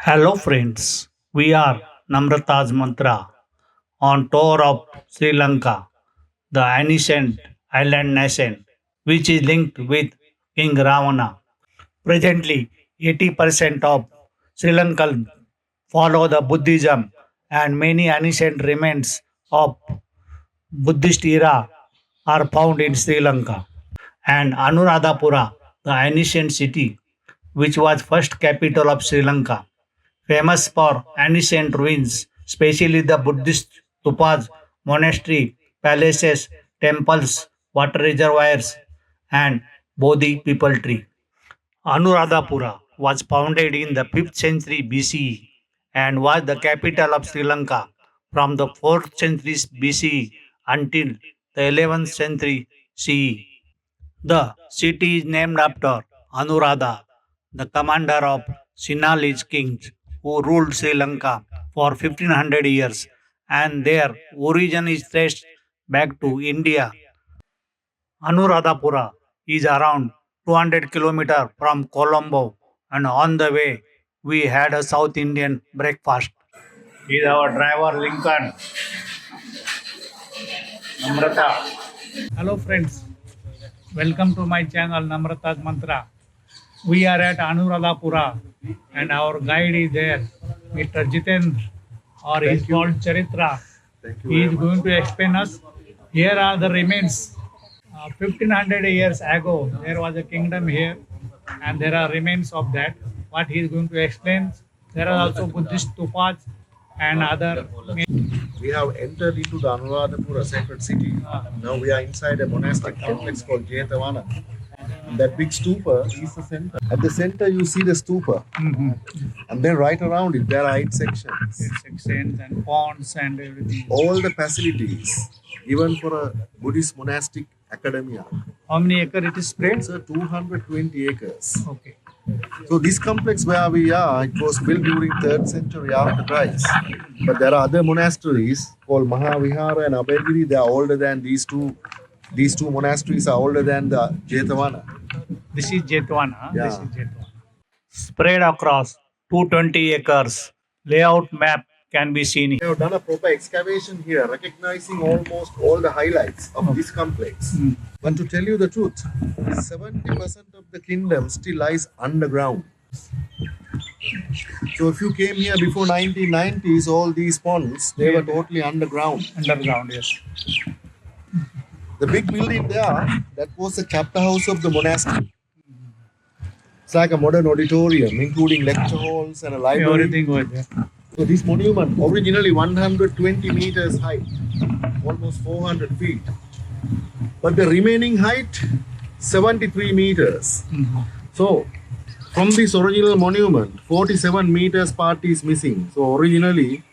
Hello friends, we are Namrata's Mantra on tour of Sri Lanka, the ancient island nation, which is linked with King Ravana. Presently, 80% of Sri Lankans follow the Buddhism and many ancient remains of Buddhist era are found in Sri Lanka. And Anuradhapura, the ancient city, which was first capital of Sri Lanka, famous for ancient ruins, especially the Buddhist stupas, monastery, palaces, temples, water reservoirs, and Bodhi people tree. Anuradhapura was founded in the 5th century BCE and was the capital of Sri Lanka from the 4th century BCE until the 11th century CE. The city is named after Anuradha, the commander of Sinhalese kings who ruled Sri Lanka for 1500 years, and their origin is traced back to India. Anuradhapura is around 200 kilometers from Colombo, and on the way we had a South Indian breakfast. Is our driver Lincoln Namrata. Hello friends, welcome to my channel Namrata's Mantra. We are at Anuradhapura and our guide is there, Mr. Jitendra, or he is called Charitra. He is going to explain us. Here are the remains. 1500 years ago, there was a kingdom here and there are remains of that. What he is going to explain. There are also Buddhist stupas and other. We have entered into the Anuradhapura sacred city. Now we are inside a monastic complex called Jetavana. That big stupa is the center. At the center, you see the stupa, and then right around it, there are 8 sections. Sections and ponds and everything. All the facilities, even for a Buddhist monastic academia. How many acres it is spread? It's 220 acres. Okay. So this complex where we are, it was built during 3rd century after Christ. But there are other monasteries called Mahavihara and Abhayagiri. They are older than these two. These two monasteries are older than the Jetavana. This is Jetwana. Yeah. This is Jetwana. Spread across 220 acres. Layout map can be seen We here. have done a proper excavation here, recognizing almost all the highlights of this complex. But to tell you the truth, 70% of the kingdom still lies underground. So if you came here before 1990s, all these ponds, they were totally underground. Underground, yes. The big building there, that was the chapter house of the monastery. It's like a modern auditorium, including lecture halls and a library. Everything over there. So this monument, originally 120 meters high, almost 400 feet. But the remaining height, 73 meters. So from this original monument, 47 meters part is missing. So originally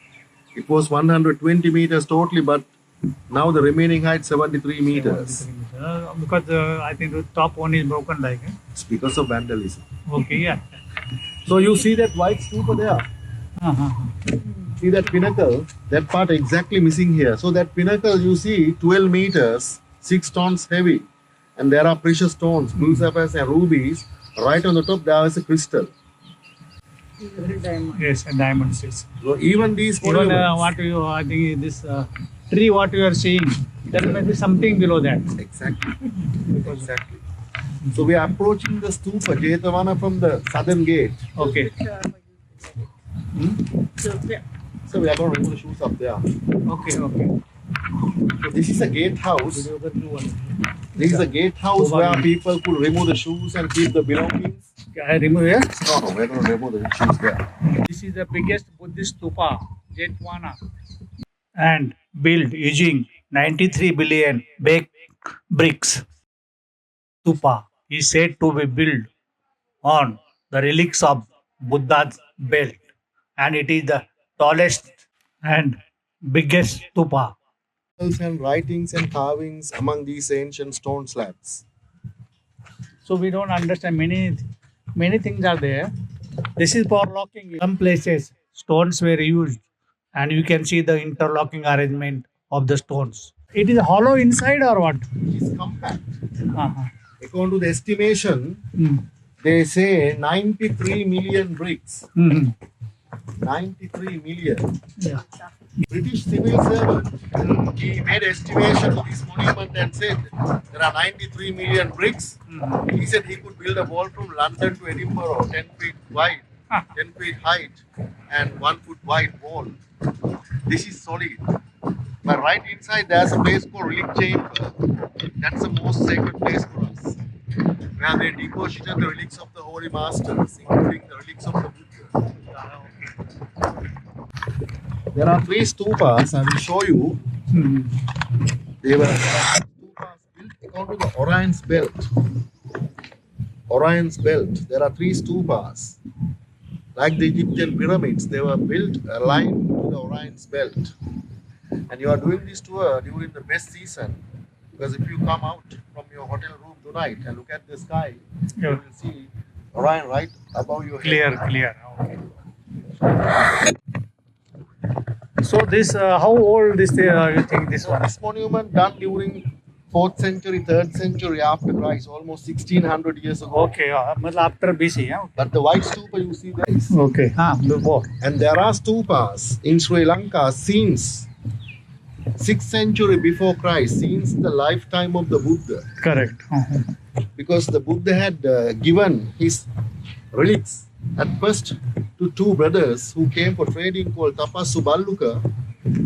it was 120 meters totally, but now the remaining height 73 meters. Because I think the top one is broken like. It's because of vandalism. Okay, yeah. So you see that white stupa there? Uh-huh. See that pinnacle? That part exactly missing here. So that pinnacle you see 12 meters, 6 tons heavy. And there are precious stones, blue sapphires and rubies. Right on the top there is a crystal. Yes, and diamonds. Yes. So even these Even monuments, what you, I think this tree, what you are seeing, there may be something below that. exactly. Exactly. So we are approaching the stupa Jetavana from the southern gate. Okay. So we are going to remove the shoes up there. Okay, okay. So this is a gatehouse. This is a gatehouse where people could remove the shoes and keep the belongings. I remove here. No, we're going to remove the shoes there. This is the biggest Buddhist stupa, Jetwana, and built using 93 billion baked bricks. Stupa is said to be built on the relics of Buddha's belt, and it is the tallest and biggest stupa. And writings and carvings among these ancient stone slabs. So we don't understand many things are there. This is for locking. Some places stones were used, and you can see the interlocking arrangement of the stones. It is hollow inside or what? It is compact. Uh-huh. According to the estimation, Mm. they say 93 million bricks. Mhm. 93 million. Yeah. British civil servant, he made estimation of this monument and said there are 93 million bricks. He said he could build a wall from London to Edinburgh, 10 feet wide, 10 feet height, and 1 foot wide wall. This is solid. But right inside there's a place called Relic Chamber. That's the most sacred place for us, where they deposited the relics of the Holy Masters, including the relics of the Buddha. There are 3 stupas, I will show you. They were stupas built according to the Orion's belt. Orion's belt. There are 3 stupas. Like the Egyptian pyramids, they were built aligned to the Orion's belt. And you are doing this tour during the best season, because if you come out from your hotel room tonight and look at the sky, you will see Orion right above your head. Clear. Okay. So this, how old this you think this one? This monument done during 4th century, 3rd century after Christ, almost 1600 years ago. Okay, मतलब after BC, yeah. But the white stupa you see there is. Okay. Before. And there are stupas in Sri Lanka since 6th century before Christ, since the lifetime of the Buddha. Correct. Because the Buddha had given his relics at first to 2 brothers who came for trading called Tapassu Balluka.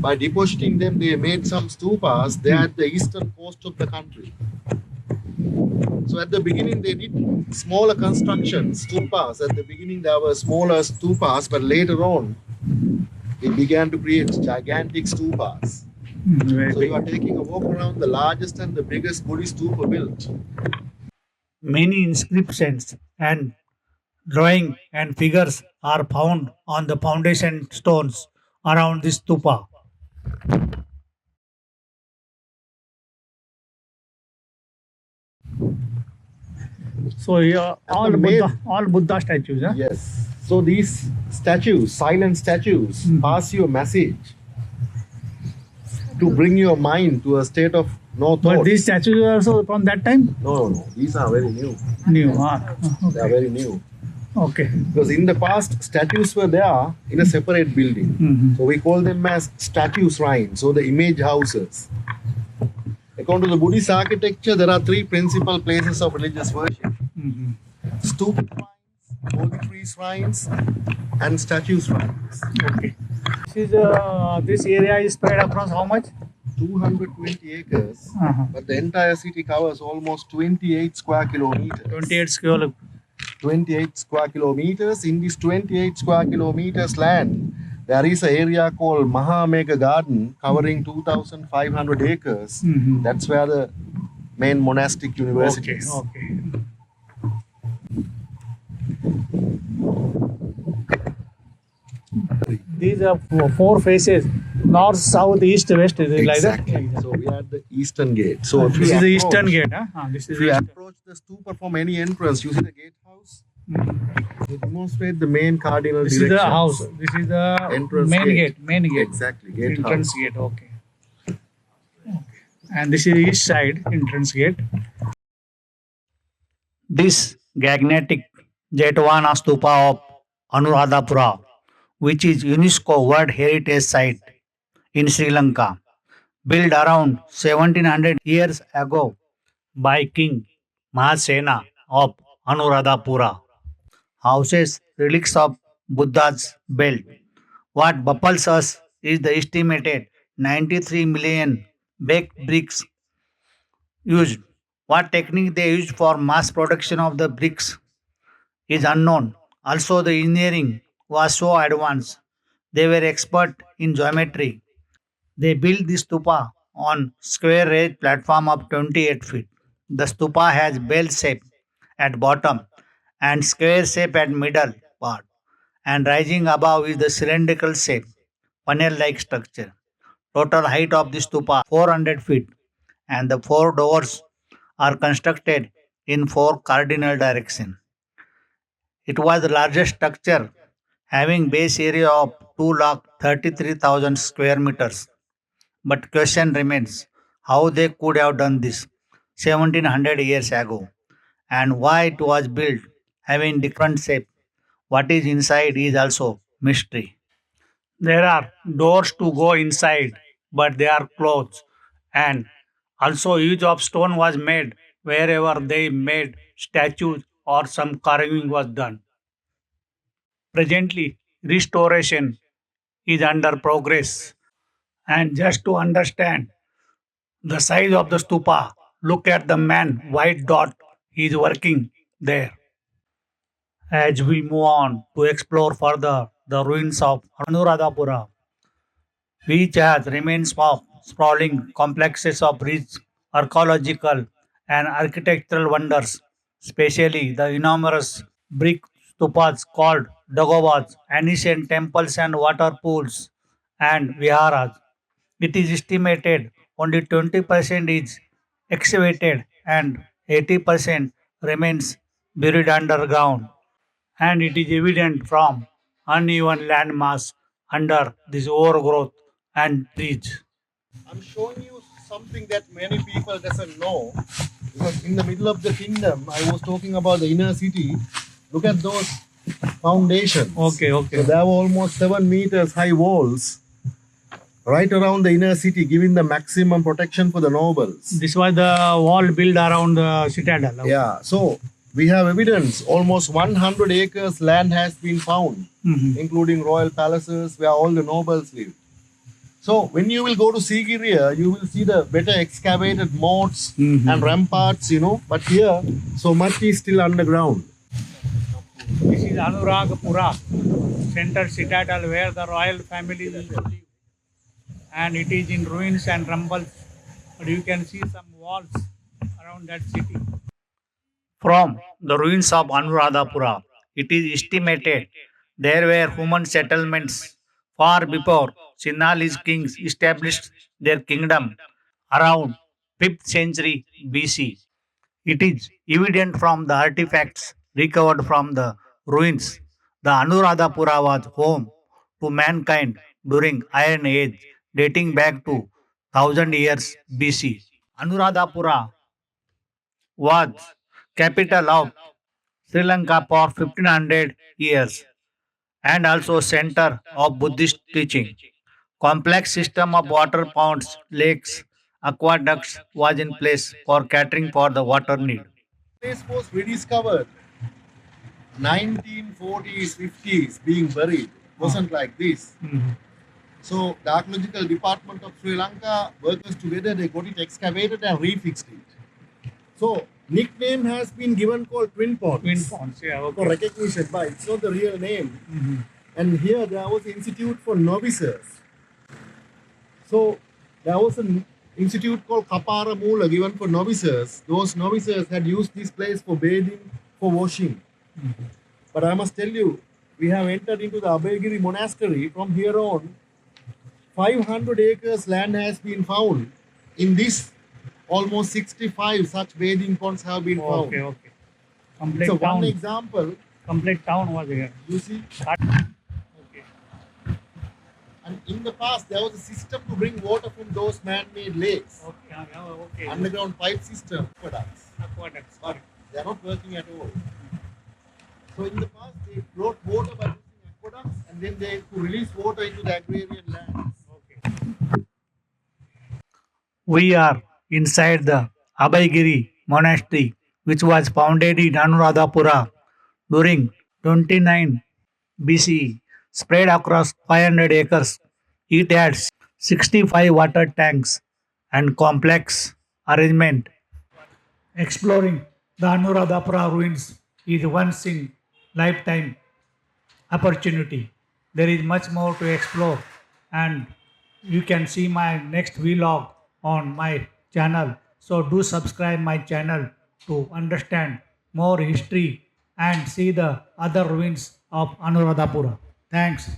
By depositing them, they made some stupas there at the eastern coast of the country. So at the beginning, they did smaller constructions, stupas. At the beginning, there were smaller stupas, but later on, it began to create gigantic stupas. So you are taking a walk around the largest and the biggest Buddhist stupa built. Many inscriptions and drawing and figures are found on the foundation stones around this stupa. So yeah, all Buddha statues, huh? Yes. So these statues, silent statues, pass you a message to bring your mind to a state of no thought. But these statues are also from that time? No. These are very new. New, They are very new. Okay. Because in the past, statues were there in a separate building. So we call them as statue shrines, so the image houses. According to the Buddhist architecture, there are 3 principal places of religious worship. Stupa shrines, holy tree shrines, and statue shrines. Okay. This area is spread across how much? 220 acres, but the entire city covers almost 28 square kilometers. 28 square kilometers. In this 28 square kilometers land, there is an area called Mahamega Garden covering 2,500 acres. That's where the main monastic university is. Okay. These are 4 faces: north, south, east, west. Is it Exactly. like that? So we are at the eastern gate. So if This you is the approach- eastern gate. This is If the you eastern. approach the stupa from any entrance, you see the gatehouse. They demonstrate the main cardinal This is the directions. house. This is the Entrance main gate. gate. Main gate. Exactly, gatehouse. Entrance gate. Okay. And this is the east side entrance gate. This gigantic Jetavana Stupa of Anuradhapura, which is UNESCO World Heritage Site in Sri Lanka, built around 1700 years ago by King Mahasena of Anuradhapura, houses relics of Buddha's belt. What baffles us is the estimated 93 million baked bricks used. What technique they used for mass production of the bricks is unknown. Also, the engineering was so advanced. They were expert in geometry. They built the stupa on square raised platform of 28 feet. The stupa has bell shape at bottom and square shape at middle part, and rising above is the cylindrical shape, funnel-like structure. Total height of the stupa 400 feet, and the 4 doors are constructed in 4 cardinal directions. It was the largest structure, having base area of 2,33,000 square meters. But question remains how they could have done this 1700 years ago, and why it was built having different shape. What is inside is also mystery. There are doors to go inside, but they are closed. And also, use of stone was made wherever they made statues or some carving was done. Presently, restoration is under progress. And just to understand the size of the stupa, look at the man, white dot, he is working there. As we move on to explore further the ruins of Anuradhapura, which has remains of sprawling complexes of rich archaeological and architectural wonders, especially the enormous brick stupas called dagovas, ancient temples and water pools, and viharas. It is estimated only 20% is excavated and 80% remains buried underground, and it is evident from uneven landmass under this overgrowth and trees. I'm showing you something that many people doesn't know. Because in the middle of the kingdom, I was talking about the inner city. Look at those foundations. Okay, So okay. there were almost 7 meters high walls right around the inner city, giving the maximum protection for the nobles. This was the wall built around the citadel. Yeah, so we have evidence almost 100 acres land has been found, Mhm. including royal palaces where all the nobles live. So when you will go to Sigiriya, you will see the better excavated moats Mhm. and ramparts, but here so much is still underground. This is Anuragapura, center citadel where the royal family used to live. And it is in ruins and rumbles, but you can see some walls around that city. From the ruins of Anuradhapura, it is estimated there were human settlements far before Sinhalese kings established their kingdom around 5th century BC. It is evident from the artifacts recovered from the ruins. The Anuradhapura was home to mankind during Iron Age, dating back to 1000 years BC. Anuradhapura was capital of Sri Lanka for 1500 years and also center of Buddhist teaching. Complex system of water ponds, lakes, aqueducts was in place for catering for the water need. This was rediscovered 1940s, 50s, being buried. Wasn't like this. Mhm. So the archaeological department of Sri Lanka workers together, they got it excavated and refixed it. So nickname has been given called Twin Ponds. Twin ponds, yeah, For okay. recognition, but it's not the real name. Mhm. And here there was institute for novices. So there was an institute called Kapara Mula given for novices. Those novices had used this place for bathing, for washing. But I must tell you, we have entered into the Abhayagiri monastery. From here on, 500 acres land has been found. In this, almost 65 such bathing ponds have been found. Okay, okay. So Complete one town, example, complete town was here. you see, Okay. and in the past there was a system to bring water from those man-made lakes. Okay, okay. Underground pipe system aqueducts, Aqueducts, but correct. they are not working at all. So in the past they brought water by using aqueducts and then they could release water into the agrarian lands. Okay. We are inside the Abhaygiri monastery, which was founded in Anuradhapura during 29 BCE, spread across 500 acres. It had 65 water tanks and complex arrangement. Exploring the Anuradhapura ruins is once in lifetime opportunity. There is much more to explore, and you can see my next vlog on my channel. So do subscribe my channel to understand more history and see the other ruins of Anuradhapura. Thanks.